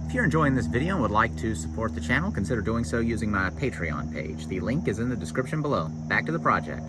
If you're enjoying this video and would like to support the channel, consider doing so using my Patreon page. The link is in the description below. Back to the project.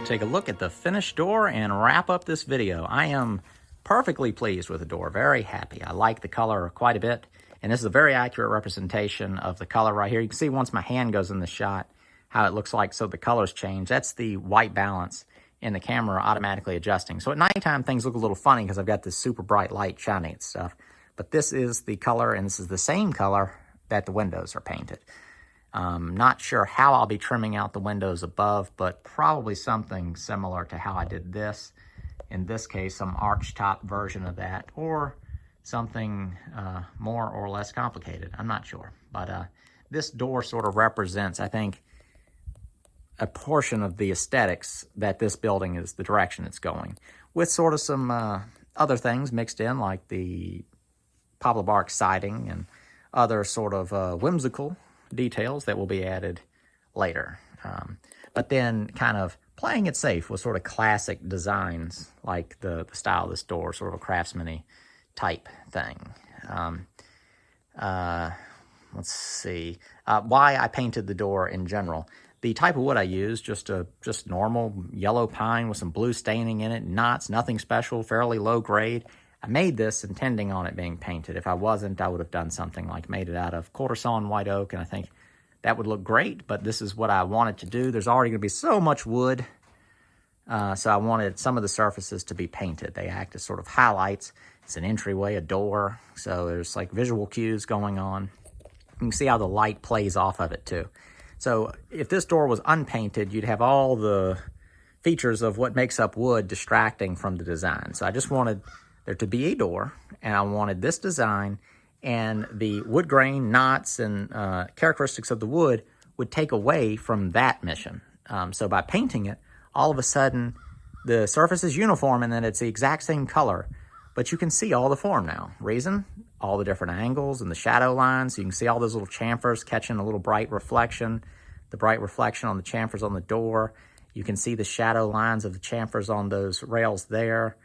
take a look at the finished door and wrap up this video. I am perfectly pleased with the door, very happy. I like the color quite a bit, and this is a very accurate representation of the color right here. You can see once my hand goes in the shot how it looks like, so the colors change. That's the white balance in the camera automatically adjusting. So at nighttime things look a little funny because I've got this super bright light shining and stuff, but this is the color, and this is the same color that the windows are painted. Not sure how I'll be trimming out the windows above, but probably something similar to how I did this. In this case, some arch top version of that, or something more or less complicated. I'm not sure. But this door sort of represents, I think, a portion of the aesthetics that this building is, the direction it's going, with sort of some other things mixed in, like the poplar bark siding and other sort of whimsical details that will be added later. But then kind of playing it safe with sort of classic designs, like the style of this door, sort of a craftsman-y type thing. Let's see. Why I painted the door in general. The type of wood I used, just normal yellow pine with some blue staining in it, knots, nothing special, fairly low grade. I made this intending on it being painted. If I wasn't, I would have done something like made it out of quarter sawn white oak, and I think that would look great, but this is what I wanted to do. There's already going to be so much wood, so I wanted some of the surfaces to be painted. They act as sort of highlights. It's an entryway, a door, so there's like visual cues going on. You can see how the light plays off of it too. So if this door was unpainted, you'd have all the features of what makes up wood distracting from the design. So I just wanted there to be a door, and I wanted this design, and the wood grain, knots, and characteristics of the wood would take away from that mission. So by painting it, all of a sudden, the surface is uniform and then it's the exact same color, but you can see all the form now. Reason? All the different angles and the shadow lines. So you can see all those little chamfers catching a little bright reflection, the bright reflection on the chamfers on the door. You can see the shadow lines of the chamfers on those rails there.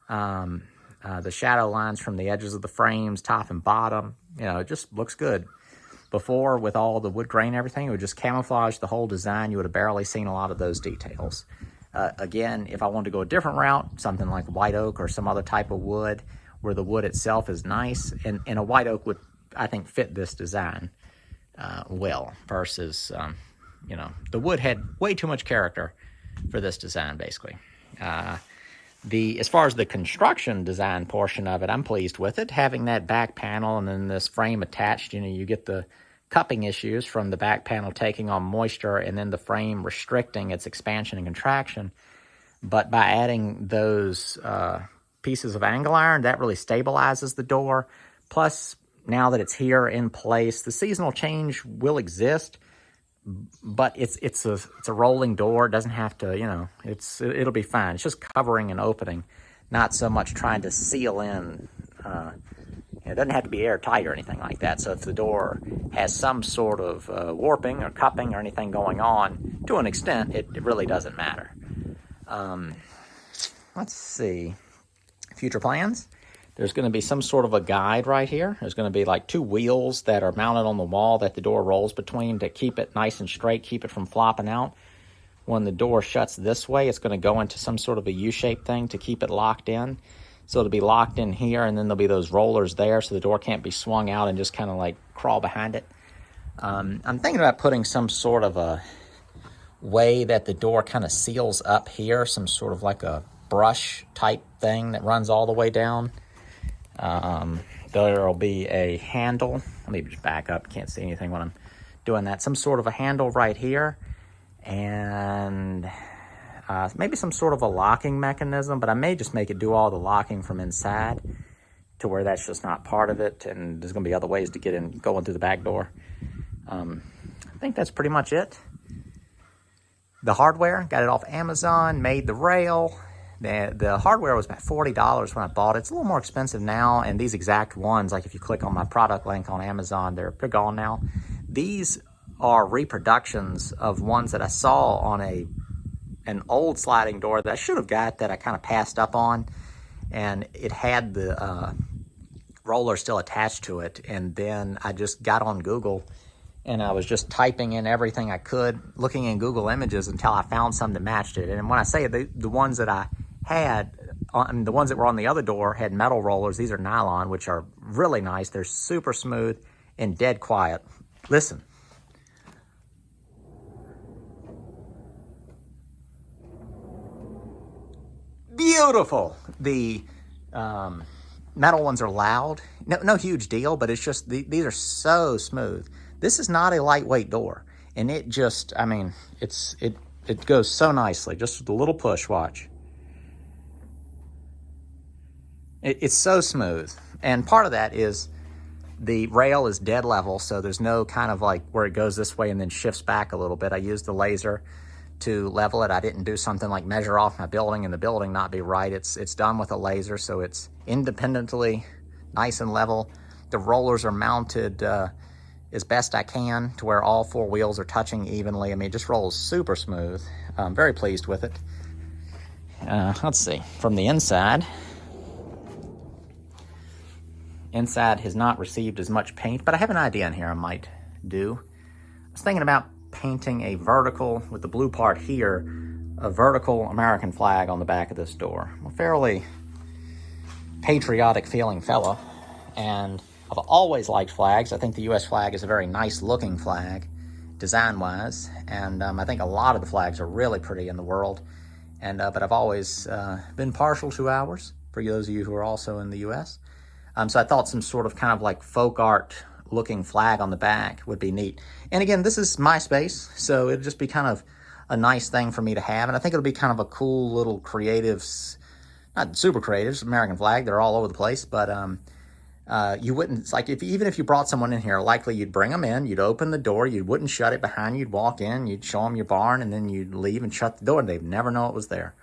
The shadow lines from the edges of the frames, top and bottom, you know, it just looks good. Before, with all the wood grain and everything, it would just camouflage the whole design. You would have barely seen a lot of those details. Again, if I wanted to go a different route, something like white oak or some other type of wood, where the wood itself is nice, and a white oak would, I think, fit this design well, versus, you know, the wood had way too much character for this design, basically. As far as the construction design portion of it, I'm pleased with it. Having that back panel and then this frame attached, you know, you get the cupping issues from the back panel taking on moisture and then the frame restricting its expansion and contraction. But by adding those pieces of angle iron, that really stabilizes the door. Plus, now that it's here in place, the seasonal change will exist, but it's a rolling door. It doesn't have to, you know, it'll be fine. It's just covering an opening, not so much trying to seal in. It doesn't have to be airtight or anything like that. So if the door has some sort of warping or cupping or anything going on, to an extent, it really doesn't matter. Let's see. Future plans. There's going to be some sort of a guide right here. There's going to be like 2 wheels that are mounted on the wall that the door rolls between to keep it nice and straight, keep it from flopping out. When the door shuts this way, it's going to go into some sort of a U-shaped thing to keep it locked in. So it'll be locked in here, and then there'll be those rollers there so the door can't be swung out and just kind of like crawl behind it. I'm thinking about putting some sort of a way that the door kind of seals up here, some sort of like a brush type thing that runs all the way down. There'll be a handle. Let me just back up. Can't see anything when I'm doing that. Some sort of a handle right here, and maybe some sort of a locking mechanism, but I may just make it do all the locking from inside to where that's just not part of it, and there's going to be other ways to get in, going through the back door. I think that's pretty much it. The hardware, got it off Amazon, made the rail. The hardware was about $40 when I bought it. It's a little more expensive now, and these exact ones, like if you click on my product link on Amazon, they're gone now. These are reproductions of ones that I saw on an old sliding door that I should have got that I kind of passed up on, and it had the roller still attached to it, and then I just got on Google and I was just typing in everything I could, looking in Google Images until I found some that matched it. And when I say the ones that I had, the ones that were on the other door had metal rollers. These are nylon, which are really nice. They're super smooth and dead quiet. Listen. Beautiful. The metal ones are loud. No huge deal, but it's just, these are so smooth. This is not a lightweight door. And it just, I mean, it goes so nicely. Just with a little push, watch. It's so smooth. And part of that is the rail is dead level, so there's no kind of like where it goes this way and then shifts back a little bit. I used the laser to level it. I didn't do something like measure off my building and the building not be right. It's done with a laser, so it's independently nice and level. The rollers are mounted as best I can to where all four wheels are touching evenly. I mean, it just rolls super smooth. I'm very pleased with it. Let's see, from the inside. Inside has not received as much paint, but I have an idea in here I might do. I was thinking about painting a vertical, with the blue part here, a vertical American flag on the back of this door. I'm a fairly patriotic feeling fellow, and I've always liked flags. I think the U.S. flag is a very nice looking flag, design-wise, and I think a lot of the flags are really pretty in the world. And but I've always been partial to ours, for those of you who are also in the U.S. So I thought some sort of kind of like folk art looking flag on the back would be neat. And again, this is my space, so it'd just be kind of a nice thing for me to have. And I think it'll be kind of a cool little creative, not super creative, American flag. They're all over the place, but you wouldn't, it's like even if you brought someone in here, likely you'd bring them in, you'd open the door, you wouldn't shut it behind you, you'd walk in, you'd show them your barn, and then you'd leave and shut the door, and they'd never know it was there.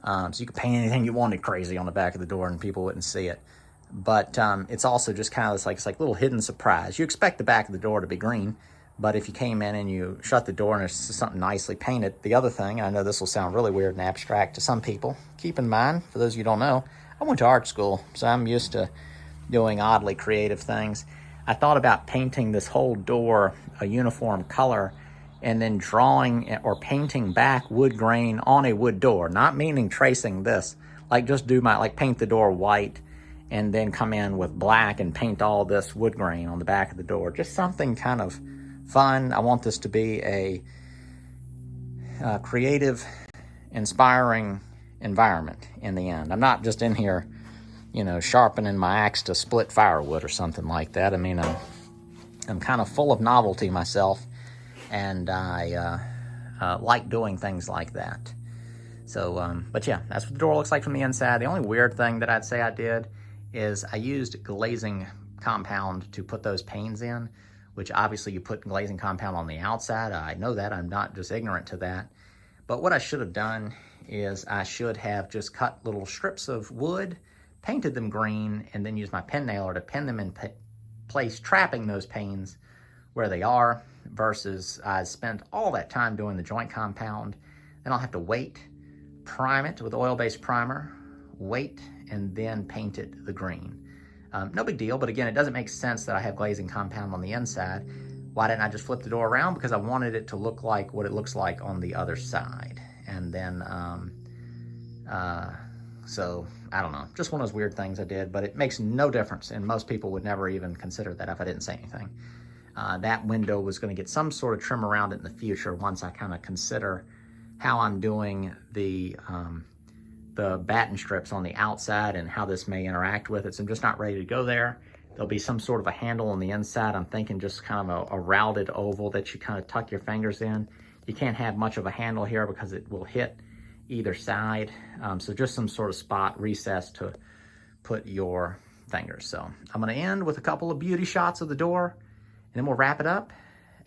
So you could paint anything you wanted crazy on the back of the door and people wouldn't see it. But it's also just kind of it's like little hidden surprise. You expect the back of the door to be green, but if you came in and you shut the door and there's something nicely painted. The other thing, I know this will sound really weird and abstract to some people, keep in mind, for those of you who don't know, I went to art school, so I'm used to doing oddly creative things. I thought about painting this whole door a uniform color and then drawing or painting back wood grain on a wood door, not meaning tracing this, like just paint the door white and then come in with black and paint all this wood grain on the back of the door. Just something kind of fun. I want this to be a creative, inspiring environment in the end. I'm not just in here, sharpening my axe to split firewood or something like that. I mean, I'm kind of full of novelty myself, and I like doing things like that. So, but yeah, that's what the door looks like from the inside. The only weird thing that I'd say I did is I used glazing compound to put those panes in, which obviously you put glazing compound on the outside. I know that. I'm not just ignorant to that. But what I should have done is I should have just cut little strips of wood, painted them green, and then used my pen nailer to pin them in place, trapping those panes where they are, versus I spent all that time doing the joint compound. Then I'll have to wait, prime it with oil-based primer, wait, and then paint it the green. No big deal, but again, it doesn't make sense that I have glazing compound on the inside. Why didn't I just flip the door around? Because I wanted it to look like what it looks like on the other side. And then, so I don't know, just one of those weird things I did, but it makes no difference, and most people would never even consider that if I didn't say anything. That window was going to get some sort of trim around it in the future once I kind of consider how I'm doing the batten strips on the outside and how this may interact with it. So I'm just not ready to go there. There'll be some sort of a handle on the inside. I'm thinking just kind of a rounded oval that you kind of tuck your fingers in. You can't have much of a handle here because it will hit either side. So just some sort of spot recess to put your fingers. So I'm going to end with a couple of beauty shots of the door, and then we'll wrap it up,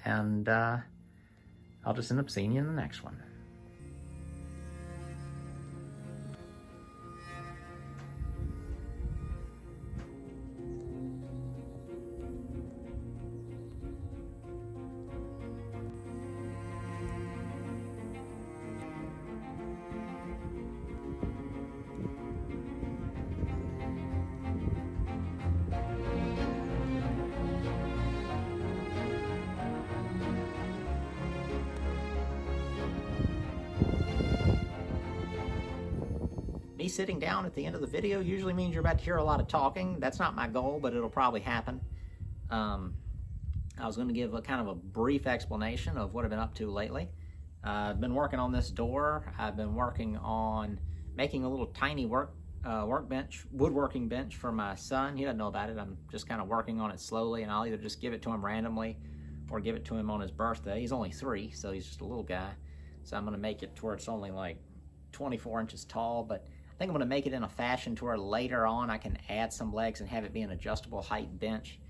and I'll just end up seeing you in the next one. sitting down at the end of the video usually means you're about to hear a lot of talking. That's not my goal, but it'll probably happen. I was going to give a kind of a brief explanation of what I've been up to lately. I've been working on this door. I've been working on making a little tiny workbench, woodworking bench for my son. He doesn't know about it. I'm just kind of working on it slowly, and I'll either just give it to him randomly or give it to him on his birthday. He's only 3, so he's just a little guy. So I'm going to make it to where it's only like 24 inches tall, but I think I'm going to make it in a fashion to where later on I can add some legs and have it be an adjustable height bench.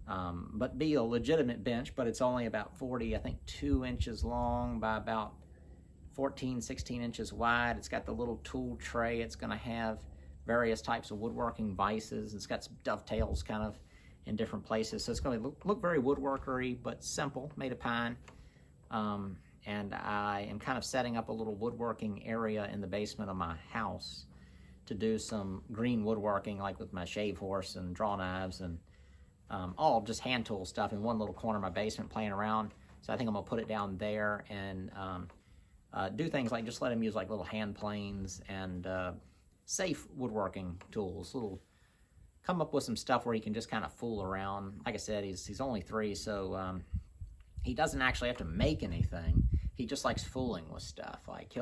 But be a legitimate bench, but it's only about 2 inches long by about 14, 16 inches wide. It's got the little tool tray. It's going to have various types of woodworking vices. It's got some dovetails kind of in different places. So it's going to look very woodworkery, but simple, made of pine. And I am kind of setting up a little woodworking area in the basement of my house to do some green woodworking, like with my shave horse and draw knives and all just hand tool stuff in one little corner of my basement playing around. So I think I'm gonna put it down there and do things like just let him use like little hand planes and safe woodworking tools. Come up with some stuff where he can just kind of fool around. Like I said, he's only 3, so he doesn't actually have to make anything. He just likes fooling with stuff. Like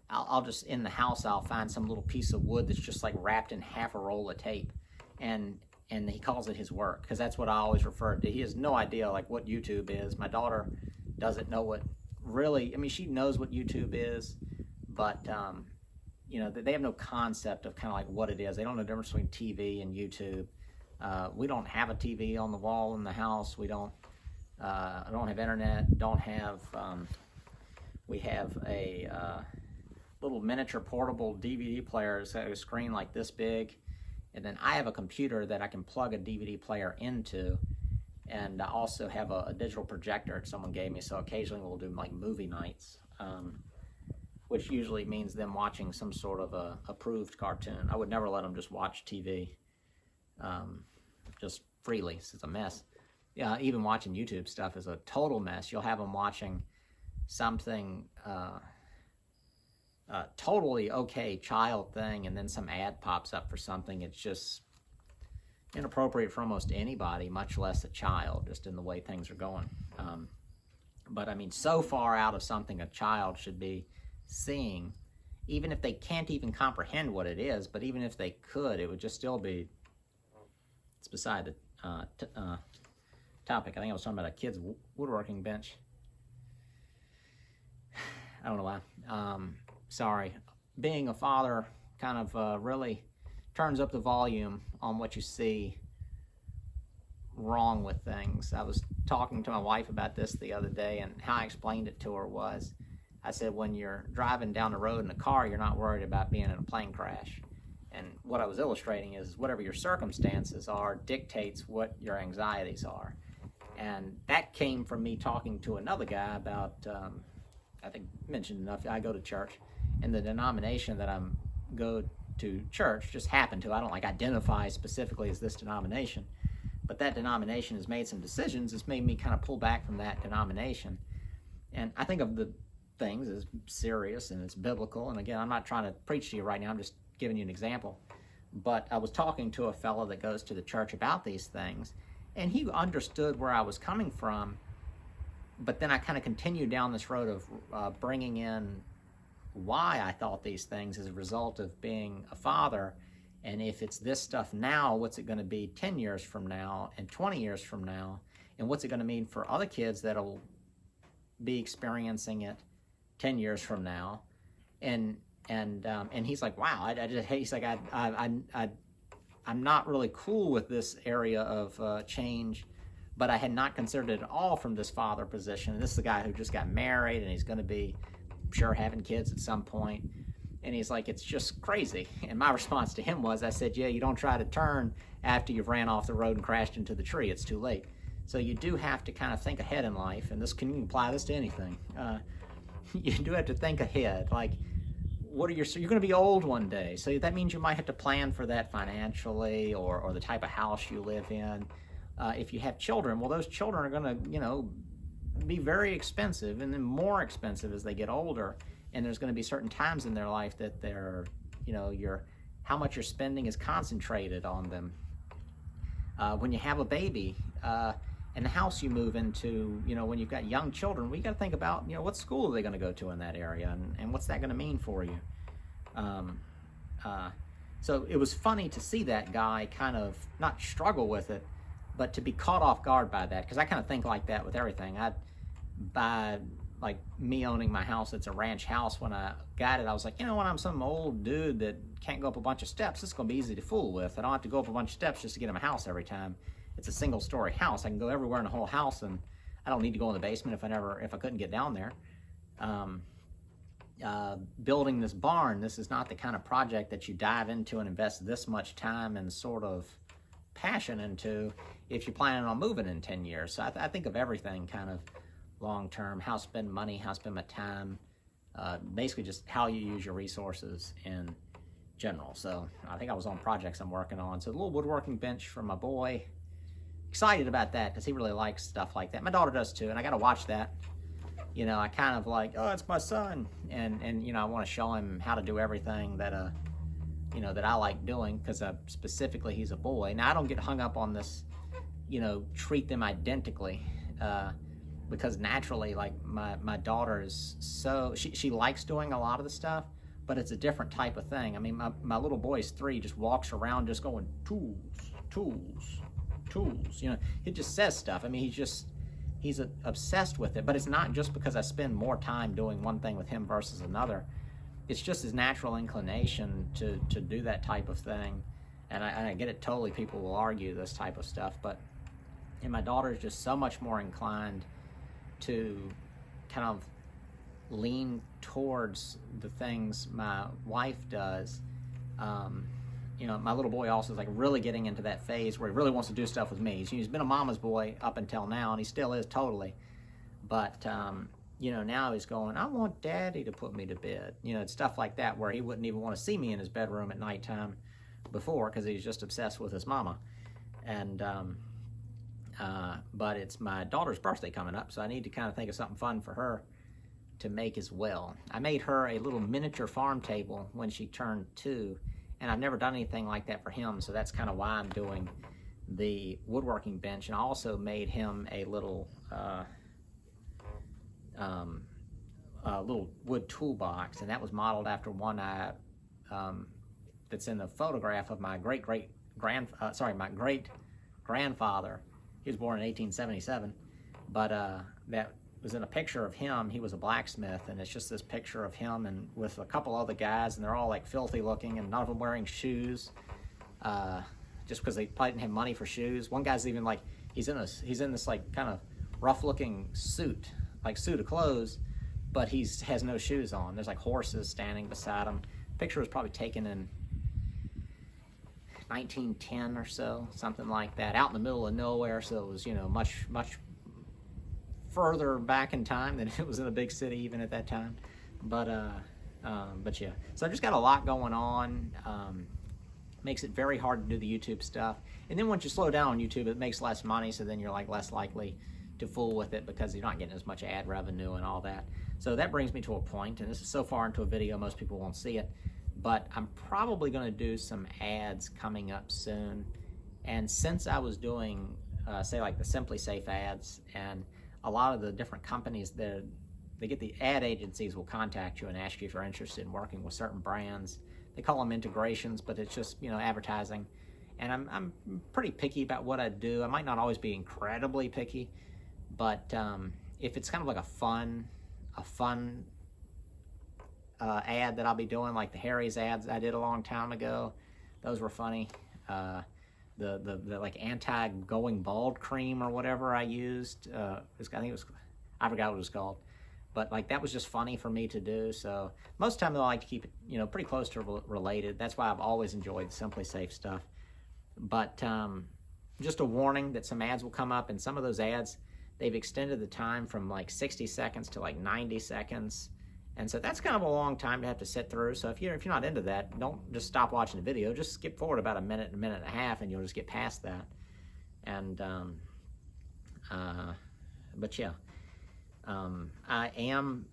I'll just in the house I'll find some little piece of wood that's just like wrapped in half a roll of tape, and he calls it his work, because that's what I always refer to. He has no idea like what YouTube is. My daughter doesn't know what really. I mean, she knows what YouTube is, but you know, they have no concept of kind of like what it is. They don't know the difference between TV and YouTube. We don't have a TV on the wall in the house. We don't. I don't have internet. Don't have. We have a little miniature portable DVD player. It's got a screen like this big. And then I have a computer that I can plug a DVD player into. And I also have a digital projector that someone gave me. So occasionally we'll do like movie nights, which usually means them watching some sort of a approved cartoon. I would never let them just watch TV just freely. It's a mess. Yeah, even watching YouTube stuff is a total mess. You'll have them watching something totally okay child thing, and then some ad pops up for something. It's just inappropriate for almost anybody, much less a child, just in the way things are going. But I mean, so far out of something a child should be seeing, even if they can't even comprehend what it is, but even if they could, it would just still be, it's beside the topic. I think I was talking about a kid's woodworking bench. I don't know why. Sorry. Being a father kind of really turns up the volume on what you see wrong with things. I was talking to my wife about this the other day, and how I explained it to her was, I said, when you're driving down the road in a car, you're not worried about being in a plane crash. And what I was illustrating is whatever your circumstances are dictates what your anxieties are. And that came from me talking to another guy about, I think mentioned enough, I go to church, and the denomination that I go to church just happened to, I don't like identify specifically as this denomination, but that denomination has made some decisions. It's made me kind of pull back from that denomination. And I think of the things as serious and it's biblical. And again, I'm not trying to preach to you right now. I'm just giving you an example. But I was talking to a fellow that goes to the church about these things, and he understood where I was coming from. But then I kind of continued down this road of bringing in why I thought these things as a result of being a father. And if it's this stuff now, what's it going to be 10 years from now and 20 years from now? And what's it going to mean for other kids that'll be experiencing it 10 years from now? And he's like, wow, he's like, I'm not really cool with this area of change, but I had not considered it at all from this father position. And this is the guy who just got married, and he's going to be, I'm sure, having kids at some point. And he's like, it's just crazy. And my response to him was, I said, yeah, you don't try to turn after you've ran off the road and crashed into the tree. It's too late. So you do have to kind of think ahead in life, and this can apply this to anything. You do have to think ahead. Like, what are you're going to be old one day. So that means you might have to plan for that financially, or the type of house you live in. If you have children, well, those children are going to, be very expensive, and then more expensive as they get older. And there's going to be certain times in their life that they're you know, how much you're spending is concentrated on them. When you have a baby, and the house you move into, you know, when you've got young children, we got to think about, you know, what school are they going to go to in that area, and what's that going to mean for you. So it was funny to see that guy kind of not struggle with it, but to be caught off guard by that, because I kind of think like that with everything. By like me owning my house, it's a ranch house. When I got it, I was like, you know, when I'm some old dude that can't go up a bunch of steps, it's going to be easy to fool with. I don't have to go up a bunch of steps just to get in my house every time. It's a single story house. I can go everywhere in the whole house, and I don't need to go in the basement if I couldn't get down there. Building this barn, this is not the kind of project that you dive into and invest this much time and sort of passion into if you're planning on moving in 10 years. So I think of everything kind of long term, how to spend money, how to spend my time, basically just how you use your resources in general. So I think I was on projects I'm working on. So a little woodworking bench for my boy. Excited about that because he really likes stuff like that. My daughter does too, and I got to watch that. You know, I kind of like, oh, it's my son, and you know, I want to show him how to do everything that you know, that I like doing, because specifically he's a boy. Now I don't get hung up on this, you know, treat them identically, because naturally, like my daughter is so she likes doing a lot of the stuff, but it's a different type of thing. I mean, my little boy's 3, just walks around just going tools, tools, tools. You know, he just says stuff. I mean, he's obsessed with it, but it's not just because I spend more time doing one thing with him versus another. It's just his natural inclination to do that type of thing. And I get it totally, people will argue this type of stuff, but and my daughter is just so much more inclined to kind of lean towards the things my wife does. You know, my little boy also is like really getting into that phase where he really wants to do stuff with me. He's been a mama's boy up until now, and he still is totally. But, you know, now he's going, I want daddy to put me to bed. You know, it's stuff like that where he wouldn't even want to see me in his bedroom at nighttime before, because he's just obsessed with his mama. And, but it's my daughter's birthday coming up, so I need to kind of think of something fun for her to make as well. I made her a little miniature farm table when she turned 2, and I've never done anything like that for him, so that's kind of why I'm doing the woodworking bench. And I also made him a little little wood toolbox, and that was modeled after one that's in the photograph of my great grandfather. He was born in 1877, but that was in a picture of him. He was a blacksmith, and it's just this picture of him and with a couple other guys, and they're all like filthy looking, and none of them wearing shoes, just because they probably didn't have money for shoes. One guy's even like, he's in this like kind of rough looking suit of clothes, but he has no shoes on. There's like horses standing beside him. The picture was probably taken in 1910 or so, something like that, out in the middle of nowhere. So it was, you know, much further back in time than it was in a big city even at that time. But yeah, so I just got a lot going on. Makes it very hard to do the YouTube stuff. And then once you slow down on YouTube, it makes less money, so then you're like less likely to fool with it because you're not getting as much ad revenue and all that. So that brings me to a point, and this is so far into a video most people won't see it, but I'm probably going to do some ads coming up soon. And since I was doing say like the SimpliSafe ads, and a lot of the different companies that they get, the ad agencies will contact you and ask you if you're interested in working with certain brands. They call them integrations, but it's just, you know, advertising. And I'm pretty picky about what I do. I might not always be incredibly picky, but if it's kind of like a fun ad that I'll be doing, like the Harry's ads I did a long time ago, those were funny. The like anti-going bald cream or whatever I used, I forgot what it was called, but like that was just funny for me to do. So most of the time I like to keep it, you know, pretty close to related. That's why I've always enjoyed SimpliSafe stuff. But just a warning that some ads will come up, and some of those ads, they've extended the time from like 60 seconds to like 90 seconds. And so that's kind of a long time to have to sit through. So if you're not into that, don't just stop watching the video. Just skip forward about a minute and a half, and you'll just get past that. And but yeah, I am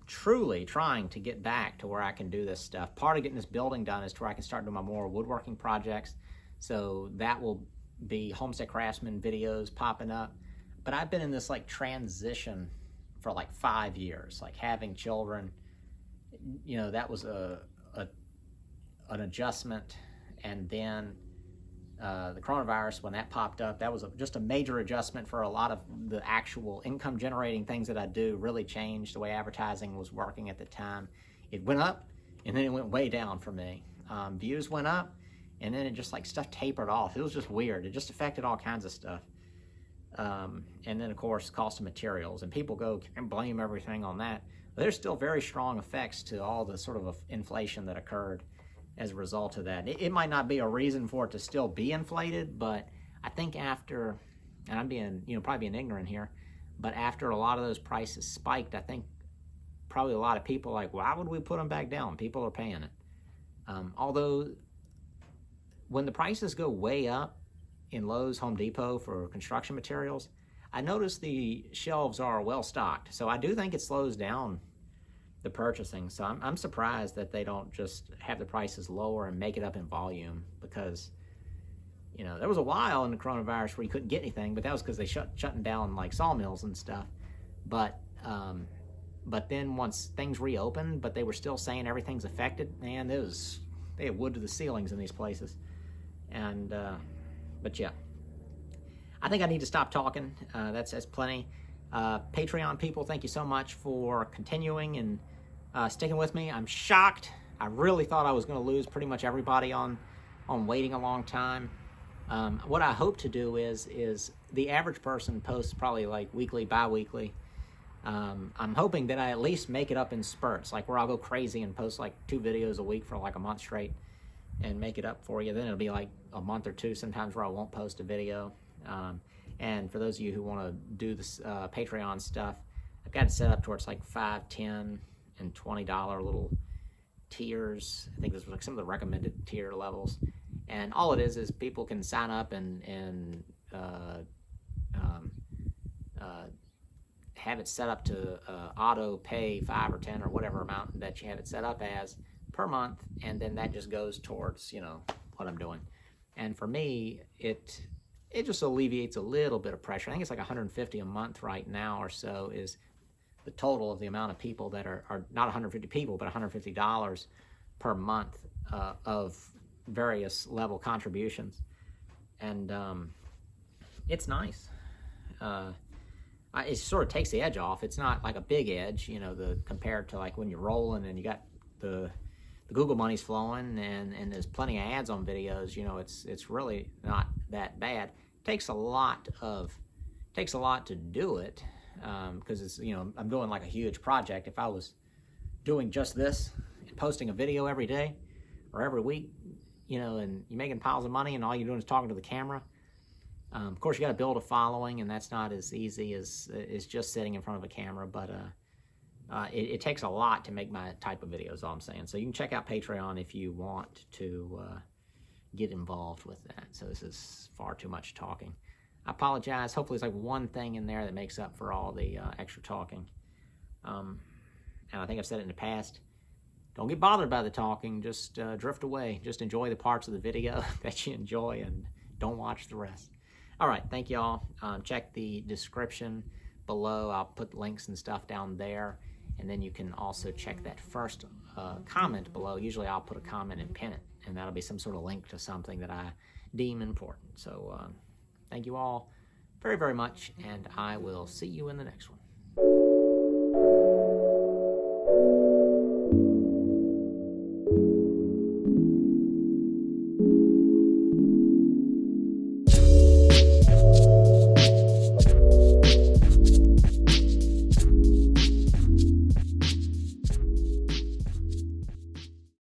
truly trying to get back to where I can do this stuff. Part of getting this building done is to where I can start doing my more woodworking projects. So that will be Homestead Craftsman videos popping up. But I've been in this like transition for like 5 years, like having children. You know, that was an adjustment, and then the coronavirus, when that popped up, that was just a major adjustment for a lot of the actual income generating things that I do. Really changed the way advertising was working at the time. It went up and then it went way down for me. Views went up and then it just like stuff tapered off. It was just weird. It just affected all kinds of stuff. And then of course cost of materials, and people go and blame everything on that. But there's still very strong effects to all the sort of inflation that occurred as a result of that. It might not be a reason for it to still be inflated, but I think after, and I'm being, probably being ignorant here, but after a lot of those prices spiked, I think probably a lot of people are like, why would we put them back down? People are paying it. Although when the prices go way up in Lowe's, Home Depot for construction materials, I notice the shelves are well stocked. So I do think it slows down the purchasing. So I'm surprised that they don't just have the prices lower and make it up in volume, because there was a while in the coronavirus where you couldn't get anything, but that was because they shutting down like sawmills and stuff. But then once things reopened, but they were still saying everything's affected, man, they had wood to the ceilings in these places. And but yeah, I think I need to stop talking. That's plenty. Patreon people, thank you so much for continuing and sticking with me. I'm shocked. I really thought I was going to lose pretty much everybody on waiting a long time. What I hope to do is the average person posts probably like weekly, bi-weekly. I'm hoping that I at least make it up in spurts, like where I'll go crazy and post like 2 videos a week for like a month straight and make it up for you. Then it'll be like a month or 2 sometimes where I won't post a video. And for those of you who want to do this Patreon stuff, I've got it set up to where it's like $5, $10, and $20 little tiers. I think this was like some of the recommended tier levels. And all it is people can sign up and have it set up to auto pay 5 or 10 or whatever amount that you have it set up as per month, and then that just goes towards what I'm doing. And for me, it just alleviates a little bit of pressure. I think it's like $150 a month right now or so is the total of the amount of people that are not 150 people, but $150 per month of various level contributions. And it's nice. It sort of takes the edge off. It's not like a big edge, compared to like when you're rolling and you got the Google money's flowing and there's plenty of ads on videos. It's really not that bad. It takes a lot to do it, because it's I'm doing like a huge project. If I was doing just this and posting a video every day or every week, and you're making piles of money and all you're doing is talking to the camera, of course you got to build a following, and that's not as easy as just sitting in front of a camera. But it takes a lot to make my type of videos, all I'm saying. So you can check out Patreon if you want to get involved with that. So this is far too much talking. I apologize. Hopefully there's like one thing in there that makes up for all the extra talking. And I think I've said it in the past. Don't get bothered by the talking. Just drift away. Just enjoy the parts of the video that you enjoy and don't watch the rest. All right. Thank you all. Check the description below. I'll put links and stuff down there. And then you can also check that first comment below. Usually I'll put a comment and pin it, and that'll be some sort of link to something that I deem important. So thank you all very, very much, and I will see you in the next one.